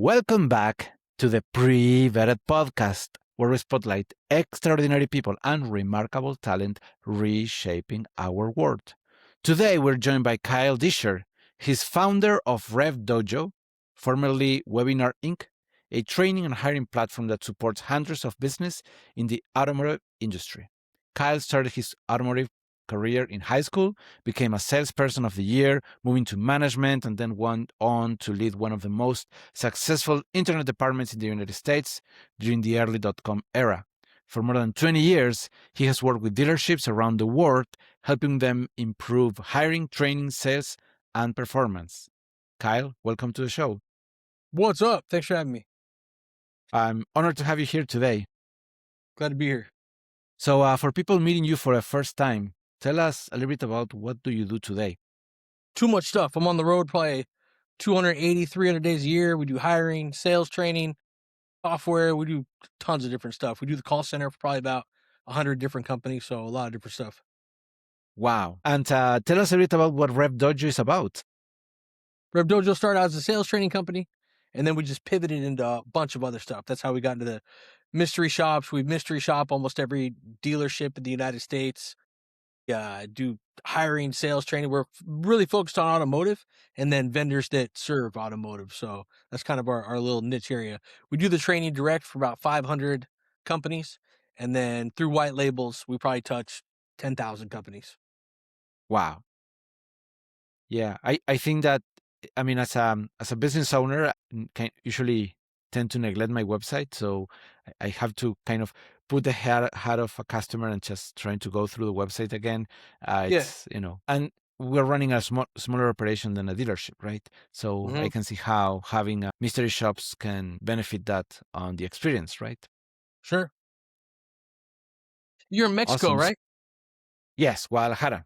Welcome back to the Pre-Vetted Podcast, where we spotlight extraordinary people and remarkable talent reshaping our world. Today, we're joined by Kyle Disher. He's founder of RevDojo, formerly Webinar Inc., a training and hiring platform that supports hundreds of business in the automotive industry. Kyle started his automotive career in high school, became a salesperson of the year, moving to management, and then went on to lead one of the most successful internet departments in the United States during the early .com era. For more than 20 years, he has worked with dealerships around the world, helping them improve hiring, training, sales, and performance. Kyle, welcome to the show. What's up? Thanks for having me. I'm honored to have you here today. Glad to be here. So for people meeting you for the first time, tell us a little bit about what do you do today? Too much stuff. I'm on the road probably 280, 300 days a year. We do hiring, sales training, software. We do tons of different stuff. We do the call center for probably about 100 different companies, so a lot of different stuff. Wow. And tell us a bit about what RevDojo is about. RevDojo started out as a sales training company, and then we just pivoted into a bunch of other stuff. That's how we got into the mystery shops. We mystery shop almost every dealership in the United States. Do hiring, sales training. We're really focused on automotive and then vendors that serve automotive. So that's kind of our little niche area. We do the training direct for about 500 companies. And then through white labels, we probably touch 10,000 companies. Wow. Yeah, I think that, I mean, as a business owner, I usually tend to neglect my website, so I have to kind of put the hat of a customer and just trying to go through the website again. It's and we're running a smaller operation than a dealership, right? So I can see how having mystery shops can benefit that on the experience, right? Sure. You're in Mexico, Awesome. right? Yes, Guadalajara.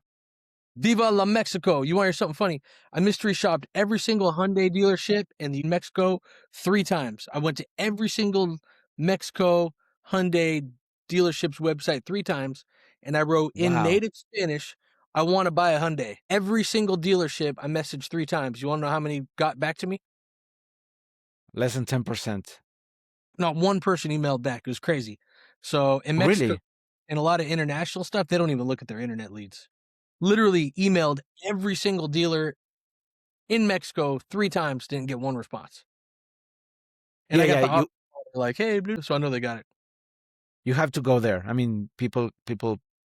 Viva la Mexico. You want to hear something funny? I mystery shopped every single Hyundai dealership in Mexico 3 times. I went to every single Mexico Hyundai dealership's website 3 times, and I wrote in native Spanish, I want to buy a Hyundai. Every single dealership I messaged 3 times. You want to know how many got back to me? Less than 10%. Not one person emailed back. It was crazy. So in Mexico, Really? and a lot of international stuff, they don't even look at their internet leads. Literally emailed every single dealer in Mexico 3 times, didn't get one response. And I got the option, like, hey, so I know they got it. You have to go there. I mean, people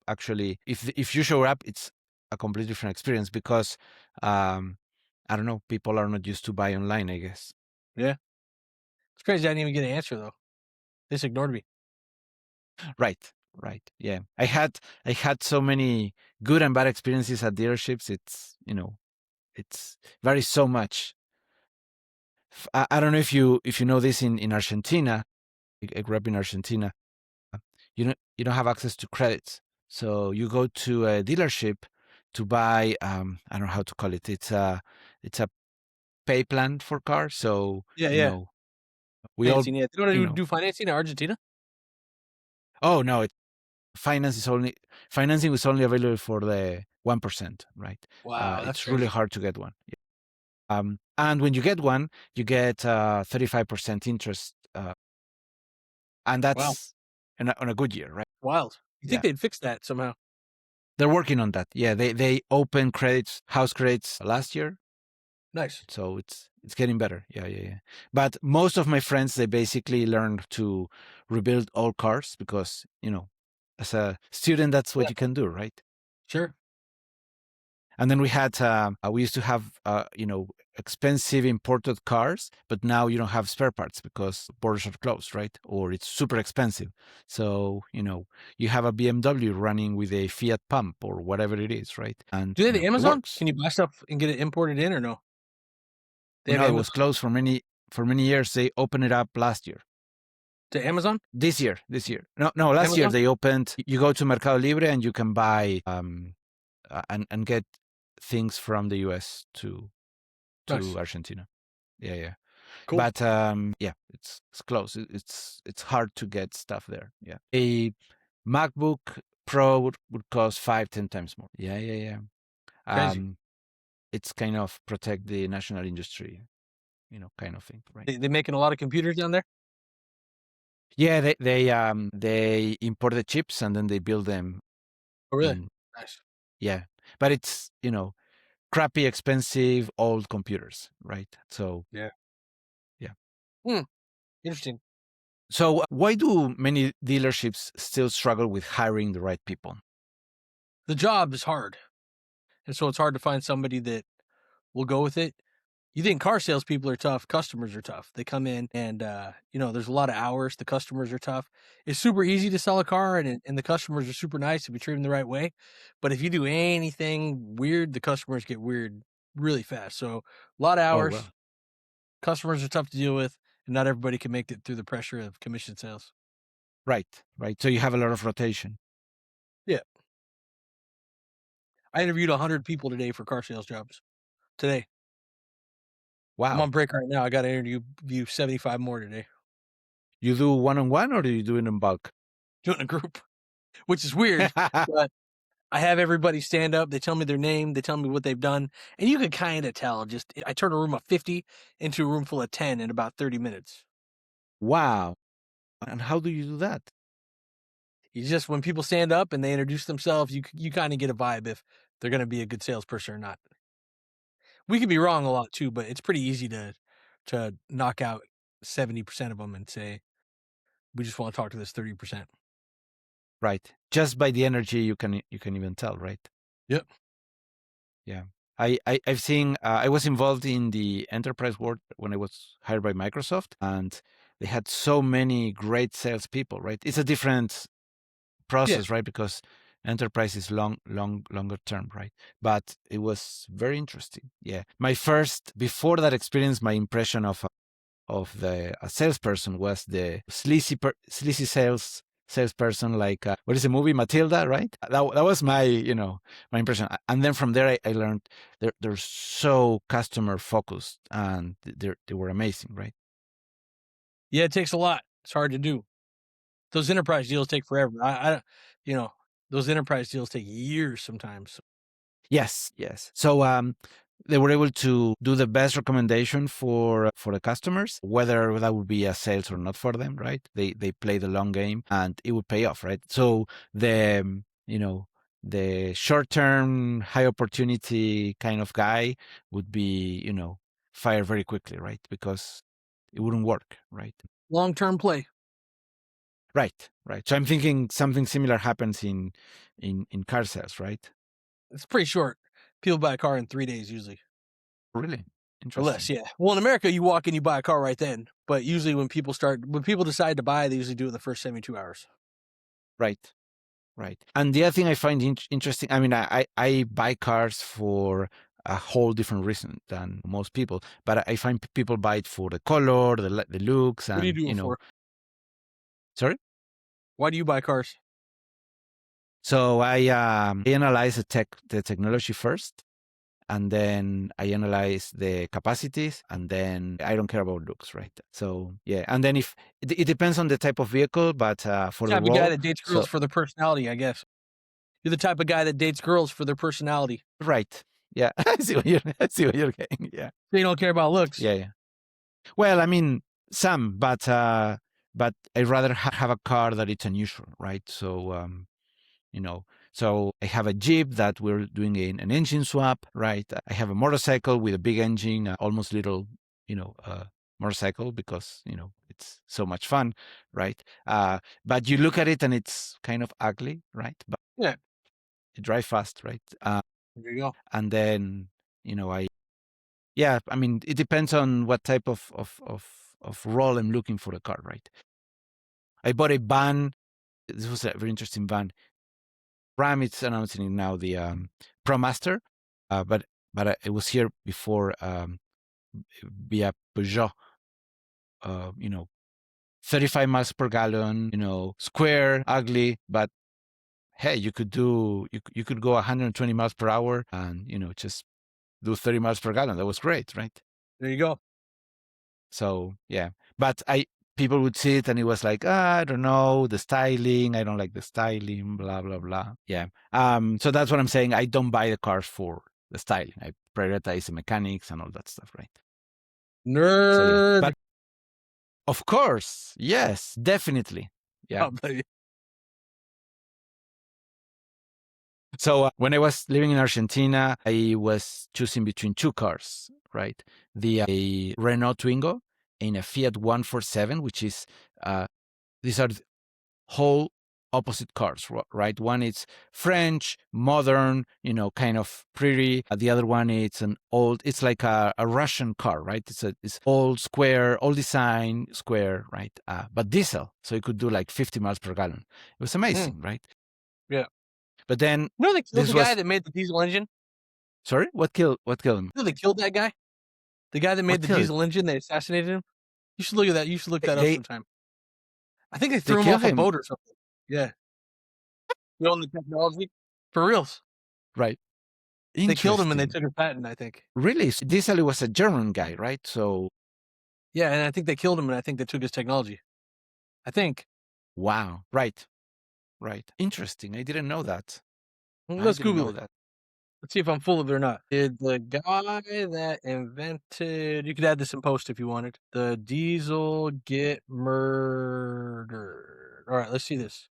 actually, if you show up, it's a completely different experience because, I don't know, people are not used to buy online, I guess. Yeah. It's crazy I didn't even get an answer, though. They just ignored me. Right. Yeah. I had so many good and bad experiences at dealerships. It's, it's varies so much. I don't know if you know this in Argentina. I grew up in Argentina. You don't have access to credits. So you go to a dealership to buy I don't know how to call it. It's a pay plan for cars. So we financing, all yeah. They don't do financing in Argentina? Oh no, financing is only available for the 1%, right? Wow, that's it's crazy. really hard to get one. And when you get one, you get 35% interest, and that's on a good year, right? Wild. You think they'd fix that somehow? They're working on that. Yeah, they opened house credits last year. Nice. So it's getting better. Yeah. But most of my friends, they basically learned to rebuild old cars because, as a student, that's what you can do, right? Sure. And then we had, we used to have, expensive imported cars, but now you don't have spare parts because borders are closed, right? Or it's super expensive. So, you have a BMW running with a Fiat pump or whatever it is, right? And do they have Amazon? Can you buy stuff and get it imported in or no? No, it was closed for many years. They opened it up last year. To Amazon? This year. No, last year they opened. You go to Mercado Libre and you can buy and get things from the US to Argentina. Yeah. Cool. But it's close. It's hard to get stuff there. Yeah. A MacBook Pro would cost 5-10 times more. Yeah. Crazy. It's kind of protect the national industry. kind of thing, right? They making a lot of computers down there? Yeah, they import the chips and then they build them Oh, really? in. Nice. Yeah, but it's crappy, expensive, old computers, right? So Yeah. yeah. Hmm. Interesting. So why do many dealerships still struggle with hiring the right people? The job is hard, and so it's hard to find somebody that will go with it. You think car salespeople are tough, customers are tough. They come in and there's a lot of hours. The customers are tough. It's super easy to sell a car, and the customers are super nice if you treat them the right way. But if you do anything weird, the customers get weird really fast. So a lot of Oh well, hours. Customers are tough to deal with, and not everybody can make it through the pressure of commission sales. right, right. So you have a lot of rotation. Yeah, I interviewed 100 people today for car sales jobs. Today, I'm Wow. on break right now. I got to interview 75 more today. You do one-on-one or do you do it in bulk? Doing a group, which is weird, but I have everybody stand up. They tell me their name. They tell me what they've done, and you can kind of tell. Just I turn a room of 50 into a room full of 10 in about 30 minutes. Wow. And how do you do that? You just when people stand up and they introduce themselves, you kind of get a vibe if they're going to be a good salesperson or not. We could be wrong a lot too, but it's pretty easy to knock out 70% of them and say we just want to talk to this 30%. Right. Just by the energy, you can even tell, right? Yep. Yeah. I've seen. I was involved in the enterprise world when I was hired by Microsoft, and they had so many great salespeople. Right. It's a different Yeah. process, right? Because enterprise is longer term, right? But it was very interesting. Yeah. My first before that experience, my impression of the a salesperson was the sleazy salesperson, like what is the movie Matilda, right? That was my my impression. And then from there I learned they're so customer focused and they were amazing, right? Yeah, it takes a lot. It's hard to do. Those enterprise deals take forever. I you know, those enterprise deals take years sometimes. Yes, yes. So they were able to do the best recommendation for the customers, whether that would be a sales or not for them, right? They play the long game and it would pay off, right? So the the short term high opportunity kind of guy would be fired very quickly, right? Because it wouldn't work, right? Long-term play. Right, right. So I'm thinking something similar happens in car sales, right? It's pretty short. People buy a car in 3 days usually. Really Or less, interesting. yeah. Well, in America, you walk in, you buy a car right then. But usually when people decide to buy, they usually do it in the first 72 hours. Right. Right. And the other thing I find interesting, I mean, I buy cars for a whole different reason than most people, but I find people buy it for the color, the looks, What do you and do it for? sorry. Why do you buy cars? So I analyze the technology first, and then I analyze the capacities, and then I don't care about looks, right? So yeah, and then if it depends on the type of vehicle, but for the Type of guy role, that dates girls so for their personality, I guess. You're the type of guy that dates girls for their personality. right, yeah, I see what you're getting, yeah, They don't care about looks. yeah, yeah. Well, I mean, some, but I'd rather have a car that it's unusual, right? So, you know, so I have a Jeep that we're doing an engine swap, right? I have a motorcycle with a big engine, almost little, motorcycle because it's so much fun, right? But you look at it and it's kind of ugly, right? But Yeah. it drives fast, right? There you go. And then I yeah, I mean, it depends on what type of role I'm looking for a car, right? I bought a van. This was a very interesting van. Ram is announcing it now, the ProMaster, but it was here before via Peugeot. Uh, you know, 35 miles per gallon. Square, ugly, but hey, you could go 120 miles per hour and just do 30 miles per gallon. That was great, right? There you go. So yeah, but people would see it and it was like, I don't know, the styling. I don't like the styling, blah blah blah. Yeah. So that's what I'm saying. I don't buy the cars for the styling. I prioritize the mechanics and all that stuff, right? Nerd. But of course, yes, definitely. Yeah. Oh, baby. So when I was living in Argentina, I was choosing between two cars, right? The Renault Twingo and a Fiat 147, which is these are whole opposite cars, right? One is French, modern, kind of pretty. The other one it's an old. It's like a Russian car, right? It's old, square, old design, square, right? But diesel, so it could do like 50 miles per gallon. It was amazing, right? Yeah. But then You know they killed this the guy was that made the diesel engine? sorry, what killed him? You know they killed that guy? The guy that What made the killed him? diesel engine, they assassinated him? You should look at that. You should look that up They sometime. I think they they threw him killed off a him, boat or something. Yeah. You own the technology? For reals. right? They killed him and they Interesting. took his patent, I think. Really, Diesel was a German guy, right? So Yeah, and I think they killed him and I think they took his technology. I think. wow, right, right. Interesting. I didn't know that. I Let's didn't Google know it. that. Let's see if I'm full of it or not. Did the guy that invented, you could add this in post if you wanted, the diesel get murdered? All right, let's see this.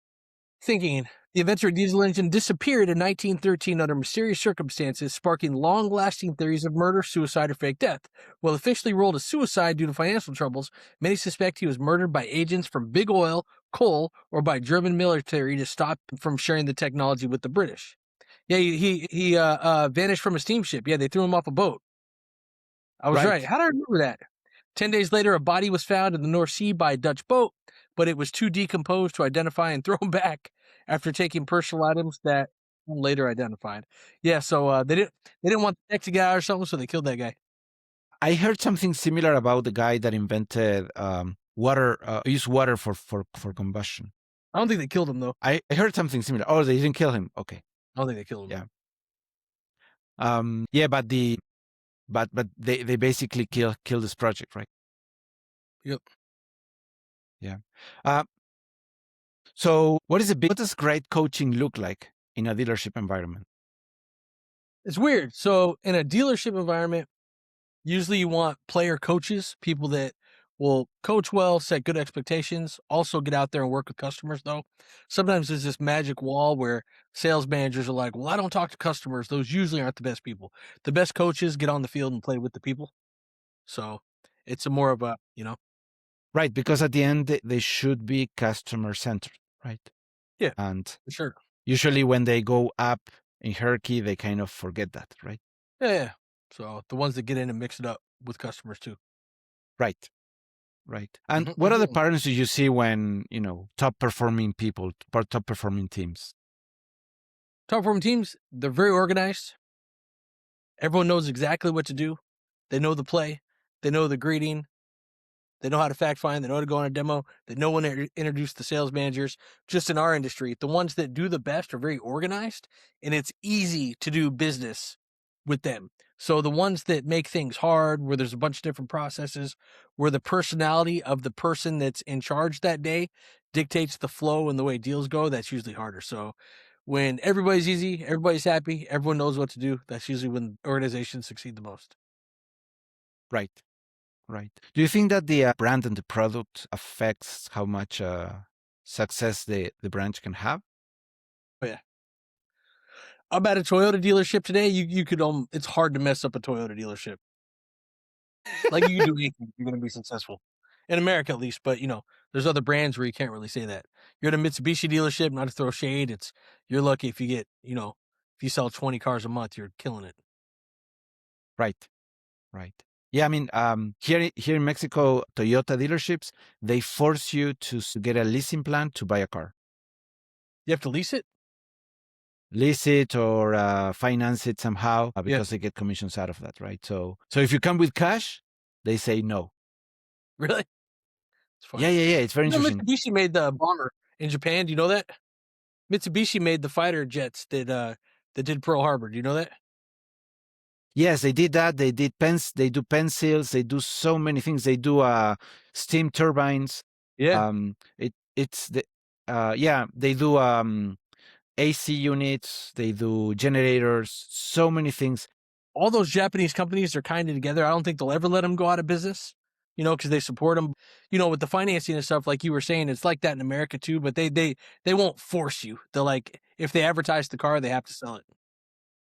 Thinking, the inventor of the diesel engine disappeared in 1913 under mysterious circumstances, sparking long-lasting theories of murder, suicide, or fake death. While officially ruled as suicide due to financial troubles, many suspect he was murdered by agents from big oil, coal, or by German military to stop him from sharing the technology with the British. Yeah, he vanished from a steamship. Yeah, they threw him off a boat. I was right. Right, How do I remember that? 10 days later, a body was found in the North Sea by a Dutch boat, but it was too decomposed to identify and thrown back after taking personal items that were later identified. Yeah, so they didn't want the next guy or something, so they killed that guy. I heard something similar about the guy that invented water, use water for combustion. I don't think they killed him though. I heard something similar. Oh, they didn't kill him. Okay, I don't think they killed him. yeah, yeah, but they basically killed this project, right? Yep. Yeah. Uh, so what does great coaching look like in a dealership environment? It's weird. So in a dealership environment, usually you want player coaches, people that will coach well, set good expectations, also get out there and work with customers though. Sometimes there's this magic wall where sales managers are like, well, I don't talk to customers. Those usually aren't the best people. The best coaches get on the field and play with the people. So it's a more of a, Right, because at the end they should be customer centered, right? yeah, And for sure. usually when they go up in hierarchy, they kind of forget that, right? Yeah. So the ones that get in and mix it up with customers too. Right. Right. And Mhm, what other mhm. patterns do you see when, top performing people, top performing teams? Top performing teams, they're very organized. Everyone knows exactly what to do. They know the play. They know the greeting. They know how to fact find. They know how to go on a demo. They know when to introduce the sales managers. Just in our industry, the ones that do the best are very organized, and it's easy to do business with them. So the ones that make things hard, where there's a bunch of different processes, where the personality of the person that's in charge that day dictates the flow and the way deals go, that's usually harder. So when everybody's easy, everybody's happy, everyone knows what to do, that's usually when organizations succeed the most. Right. Right. Do you think that the brand and the product affects how much success the branch can have? Oh, yeah. I'm at a Toyota dealership today. You could it's hard to mess up a Toyota dealership. Like you can do anything, you're gonna be successful. In America at least, but there's other brands where you can't really say that. You're at a Mitsubishi dealership, not to throw shade, you're lucky if you get, if you sell 20 cars a month, you're killing it. Right. Right. Yeah, I mean, here in Mexico, Toyota dealerships, they force you to get a leasing plan to buy a car. You have to lease it? Lease it or finance it somehow Yeah. because they get commissions out of that, right? So if you come with cash, they say no. Really? It's Yeah, funny. yeah, yeah. It's very interesting. Mitsubishi made the bomber in Japan. Do you know that? Mitsubishi made the fighter jets that did Pearl Harbor. Do you know that? Yes, they did that. They did pens. They do pencils. They do so many things. They do steam turbines. Yeah. It's the yeah. They do AC units. They do generators. So many things. all those Japanese companies are kind of together. I don't think they'll ever let them go out of business, because they support them. With the financing and stuff, like you were saying, it's like that in America too. But they won't force you. They're like, if they advertise the car, they have to sell it.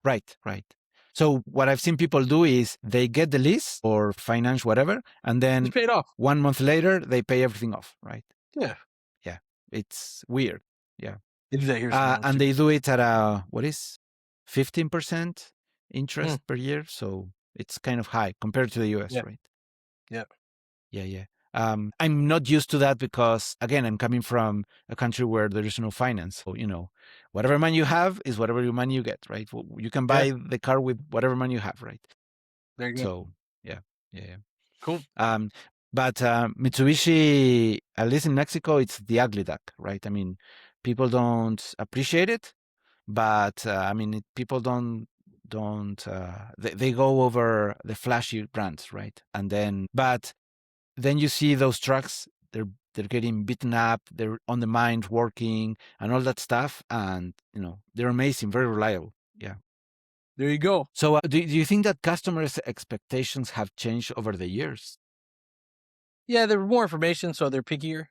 Right, right. So what I've seen people do is they get the lease or finance whatever, and then It's paid off. 1 month later they pay everything off, right? Yeah. Yeah, it's weird. Yeah, They do that here sometimes and too. they do it at a what is 15% Mm. interest per year, so it's kind of high compared to the US, Yeah. right? Yeah. Yeah, yeah. I'm not used to that because again, I'm coming from a country where there is no finance. So, whatever money you have is whatever money you get, right? You can Yeah. buy the car with whatever money you have, right? There you go. So, yeah, yeah, yeah. Cool. But Mitsubishi, at least in Mexico, it's the ugly duck, right? I mean, people don't appreciate it, but people don't they go over the flashy brands, right? But then you see those trucks, they're getting beaten up, they're on the mine working and all that stuff, and they're amazing, very reliable. Yeah. There you go. So do you think that customers' expectations have changed over the years? Yeah, there's more information, so they're pickier.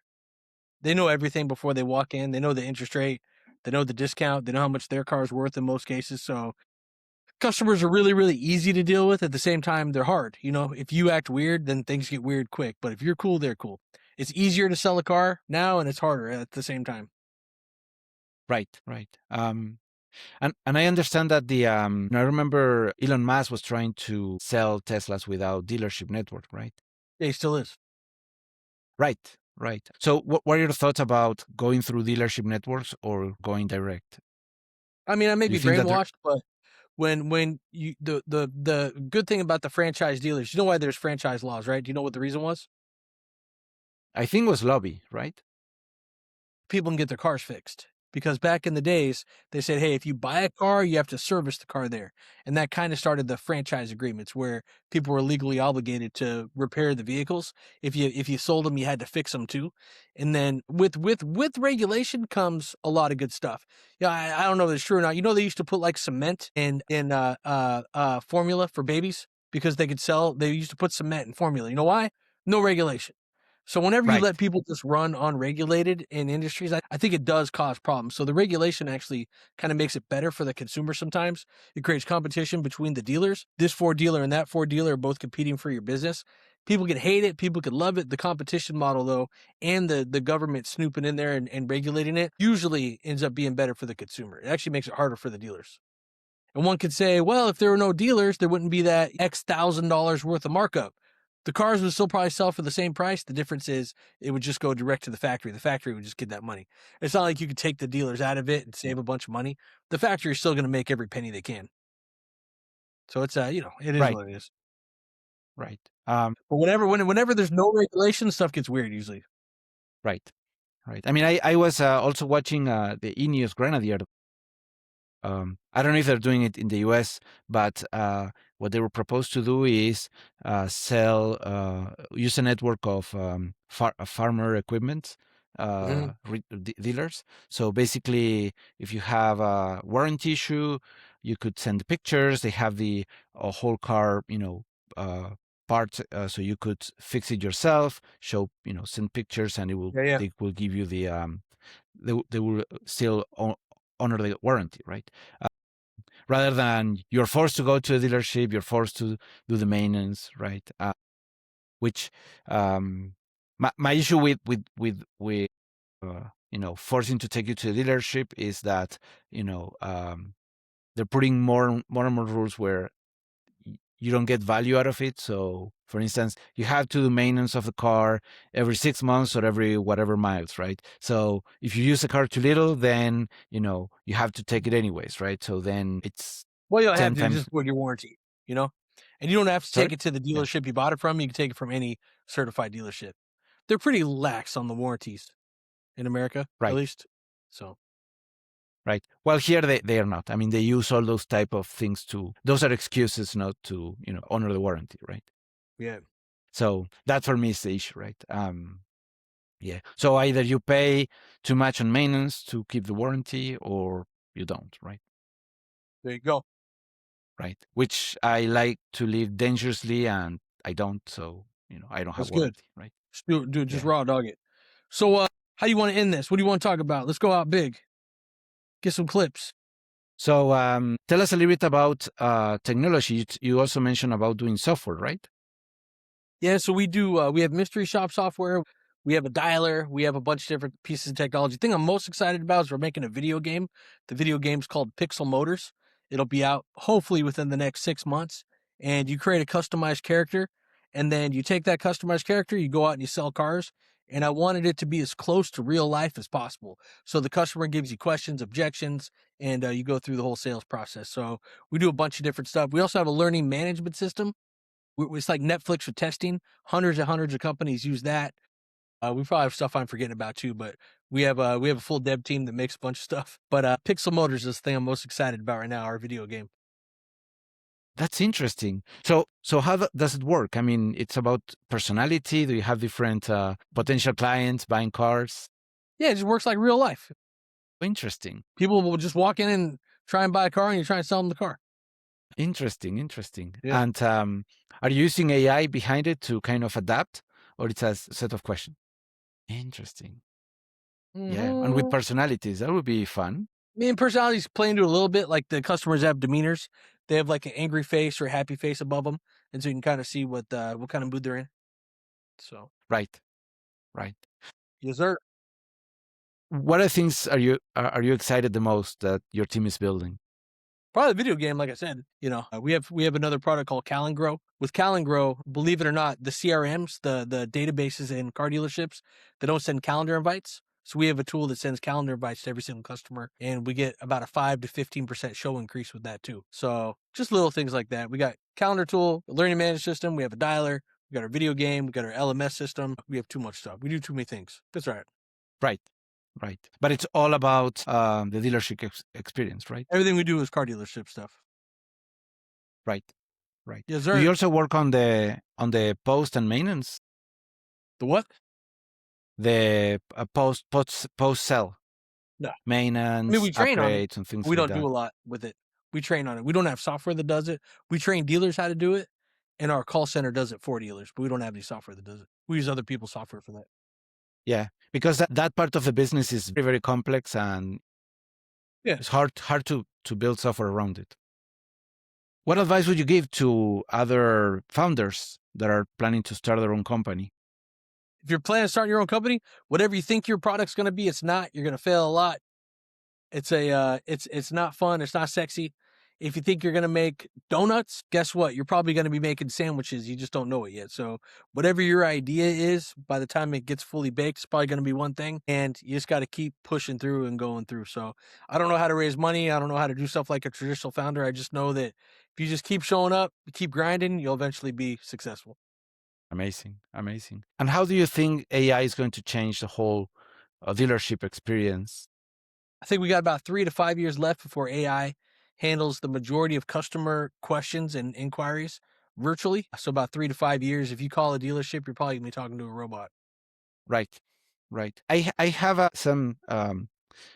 They know everything before they walk in. They know the interest rate. They know the discount. They know how much their car is worth in most cases. So customers are really, really easy to deal with. At the same time, they're hard. If you act weird, then things get weird quick. But if you're cool, they're cool. It's easier to sell a car now, and it's harder at the same time. Right, right. And I understand that I remember Elon Musk was trying to sell Teslas without dealership network, right? Yeah, he still is. Right, right. So what are your thoughts about going through dealership networks or going direct? I mean, I may Do you be think that brainwashed, but when you the good thing about the franchise dealers, you know why there's franchise laws, right? Do you know what the reason was? I think it was lobby, right? People can get their cars fixed. Because back in the days, they said, hey, if you buy a car, you have to service the car there. And that kind of started the franchise agreements where people were legally obligated to repair the vehicles. If you sold them, you had to fix them too. And then with regulation comes a lot of good stuff. Yeah, I don't know if it's true or not. They used to put like cement in formula for babies because they used to put cement in formula. You know why? No regulation. So whenever you Right. let people just run unregulated in industries, I think it does cause problems. So the regulation actually kind of makes it better for the consumer sometimes. It creates competition between the dealers. This Ford dealer and that Ford dealer are both competing for your business. People can hate it, people could love it. The competition model, though, and the government snooping in there and regulating it usually ends up being better for the consumer. It actually makes it harder for the dealers. And one could say, well, if there were no dealers, there wouldn't be that X $1,000 worth of markup. The cars would still probably sell for the same price. The difference is it would just go direct to the factory. The factory would just get that money. It's not like you could take the dealers out of it and save a bunch of money. The factory is still going to make every penny they can. So it's it is Right, what it is. right. But whenever there's no regulation, stuff gets weird usually. Right, right. I mean, I was also watching the Ineos Grenadier. I don't know if they're doing it in the US, but what they were proposed to do is use a network of farmer equipment Mm-hmm. dealers. So basically, if you have a warranty issue, you could send pictures. They have the whole car, parts, so you could fix it yourself. Send pictures, and Yeah, yeah. they will give you the they will still honor the warranty, right? Rather than you're forced to go to a dealership, you're forced to do the maintenance, right? Which my issue with forcing to take you to a dealership is that they're putting more and more rules where you don't get value out of it. So, for instance, you have to do maintenance of the car every 6 months or every whatever miles, right? So, if you use the car too little, then you have to take it anyways, right? So then it's Well, you don't have 10 to times. just put your warranty, and you don't have to Sorry. take it to the Yeah. dealership you bought it from. You can take it from any certified dealership. They're pretty lax on the warranties in America, at Right. least. So Right. Well, here they are not. I mean, they use all those type of things those are excuses not to, honor the warranty, right? yeah, So that for me is the issue, right? Yeah. So either you pay too much on maintenance to keep the warranty or you don't, right? there you go. right. Which I like to live dangerously, and I don't. So I don't have That's good. warranty, right? Just do it, just Yeah. raw dog it. So, how do you want to end this? What do you want to talk about? Let's go out big. Get some clips. So tell us a little bit about technology. You also mentioned about doing software, right? Yeah, so we do. We have mystery shop software. We have a dialer. We have a bunch of different pieces of technology. The thing I'm most excited about is we're making a video game. The video game's called Pixel Motors. It'll be out hopefully within the next 6 months. And you create a customized character, and then you take that customized character, you go out and you sell cars. And I wanted it to be as close to real life as possible. So the customer gives you questions, objections, and you go through the whole sales process. So we do a bunch of different stuff. We also have a learning management system. It's like Netflix for testing. Hundreds and hundreds of companies use that. We probably have stuff I'm forgetting about too, but we have a full dev team that makes a bunch of stuff. But Pixel Motors is the thing I'm most excited about right now, our video game. That's interesting. So how does it work? I mean, it's about personality. Do you have different potential clients buying cars? Yeah, it just works like real life. Interesting. People will just walk in and try and buy a car, and you try and sell them the car. Interesting. Yeah. And are you using AI behind it to kind of adapt, or it's a set of questions? Interesting. Yeah, and with Mm-hmm. personalities, that would be fun. I mean, personalities play into it a little bit. Like the customers have demeanors. They have like an angry face or a happy face above them, and so you can kind of see what kind of mood they're in. So, Right. yes, sir. What are things are you excited the most that your team is building? Probably the video game, like I said. We have another product called Calengro. With Calengro, believe it or not, the CRMs, the databases in car dealerships, they don't send calendar invites. So we have a tool that sends calendar invites to every single customer, and we get about a 5 to 15% show increase with that too. So just little things like that. We got calendar tool, a learning management system. We have a dialer. We got our video game. We got our LMS system. We have too much stuff. We do too many things. That's right. Right. But it's all about the dealership experience, right? Everything we do is car dealership stuff. Right. Yes, Do sir. you also work on the post and maintenance, The what? the post sell No. maintenance, We train on it. upgrades, and things We like don't do that? a lot with it. We train on it. We don't have software that does it. We train dealers how to do it, and our call center does it for dealers, but we don't have any software that does it. We use other people's software for that. Yeah, because that part of the business is very, very complex, and Yeah. it's hard to build software around it. What advice would you give to other founders that are planning to start their own company? If you're planning to start your own company, whatever you think your product's going to be, it's not. You're going to fail a lot. It's not fun. It's not sexy. If you think you're going to make donuts, guess what? You're probably going to be making sandwiches. You just don't know it yet. So whatever your idea is, by the time it gets fully baked, it's probably going to be one thing. And you just got to keep pushing through and going through. So I don't know how to raise money. I don't know how to do stuff like a traditional founder. I just know that if you just keep showing up, keep grinding, you'll eventually be successful. Amazing. And how do you think AI is going to change the whole dealership experience? I think we got about 3 to 5 years left before AI handles the majority of customer questions and inquiries virtually. So about 3 to 5 years. If you call a dealership, you're probably gonna be talking to a robot. Right. I have some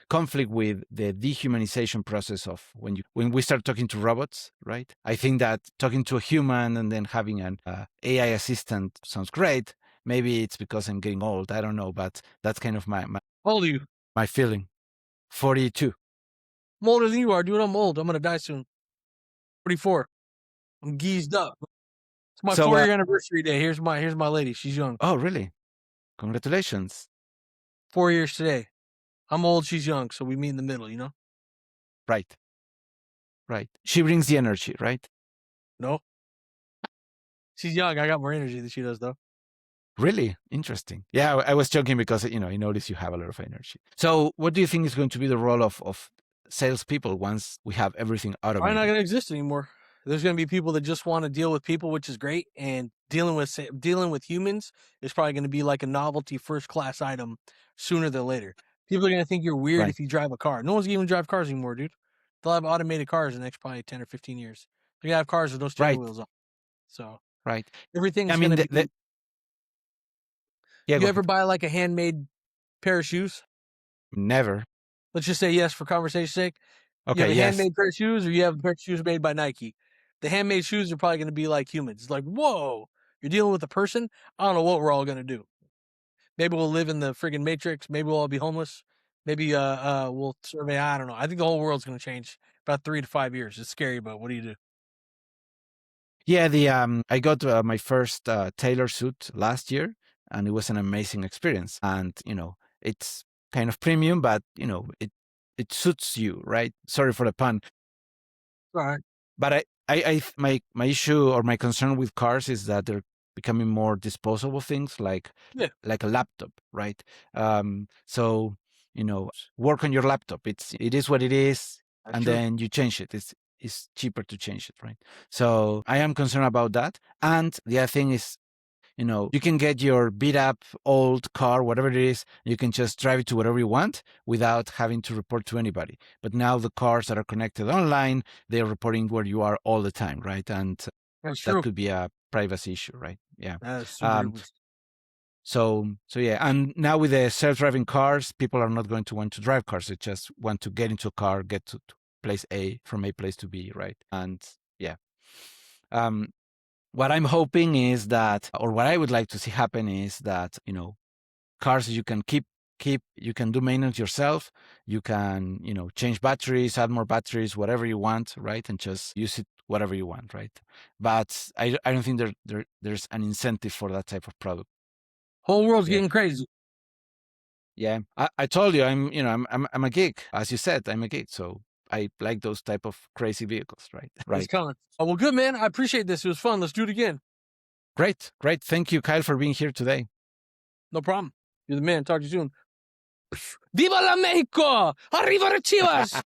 conflict with the dehumanization process of when we start talking to robots, right? I think that talking to a human and then having an AI assistant sounds great. Maybe it's because I'm getting old. I don't know, but that's kind of How old are you? my feeling. 42. I'm older than you are, dude. I'm old. I'm gonna die soon. 44. I'm geezed up. It's my So, 4-year anniversary day. Here's my lady. She's young. oh, really? Congratulations. 4 years today. I'm old. She's young. So we meet in the middle. Right. She brings the energy, right? No, she's young. I got more energy than she does, though. Really interesting. Yeah, I was joking because I notice you have a lot of energy. So, what do you think is going to be the role of salespeople once we have everything Probably automated? not going to exist anymore. There's going to be people that just want to deal with people, which is great, and dealing with humans is probably going to be like a novelty first class item sooner than later. People are going to think you're weird Right. if you drive a car. No one's going to even drive cars anymore, dude. They'll have automated cars in the next probably 10 or 15 years. They're going to have cars with no steering Right. wheels on. So Right. everything's I going mean, to be. yeah. You Go ever ahead. buy like a handmade pair of shoes? Never. Let's just say yes for conversation's sake. You Okay. have a Yes. handmade pair of shoes, or you have a pair of shoes made by Nike. The handmade shoes are probably going to be like humans. It's like, whoa, you're dealing with a person? I don't know what we're all going to do. Maybe we'll live in the friggin' Matrix. Maybe we'll all be homeless. Maybe we'll survey. I don't know. I think the whole world's going to change about 3 to 5 years. It's scary, but what do you do? Yeah, I got my first tailor suit last year, and it was an amazing experience. And it's kind of premium, but it suits you, right? Sorry for the pun. All right. But my issue or my concern with cars is that they're becoming more disposable things, like Yeah. like a laptop, right? So work on your laptop. It is what it is, That's and true. then you change it. It's cheaper to change it, right? So I am concerned about that. And the other thing is, you can get your beat up old car, whatever it is, you can just drive it to wherever you want without having to report to anybody. But now the cars that are connected online, they're reporting where you are all the time, right? And That's that true. could be a privacy issue, right? Yeah. That's super Um, duper. so yeah, and now with the self-driving cars, people are not going to want to drive cars. They just want to get into a car, get to place A from A place to B, right? And yeah. What I'm hoping is that, or what I would like to see happen is that, cars you can keep, you can do maintenance yourself. You can, change batteries, add more batteries, whatever you want, right? And just use it whatever you want, right? But I don't think there's an incentive for that type of product. Whole world's Yeah. getting crazy. Yeah, I told you I'm a geek, as you said. I'm a geek, so I like those type of crazy vehicles, right? It's Right. coming. Oh, well, good, man. I appreciate this. It was fun. Let's do it again. Great. Thank you, Kyle, for being here today. No problem. You're the man. Talk to you soon. Viva la Mexico! Arriba the Chivas!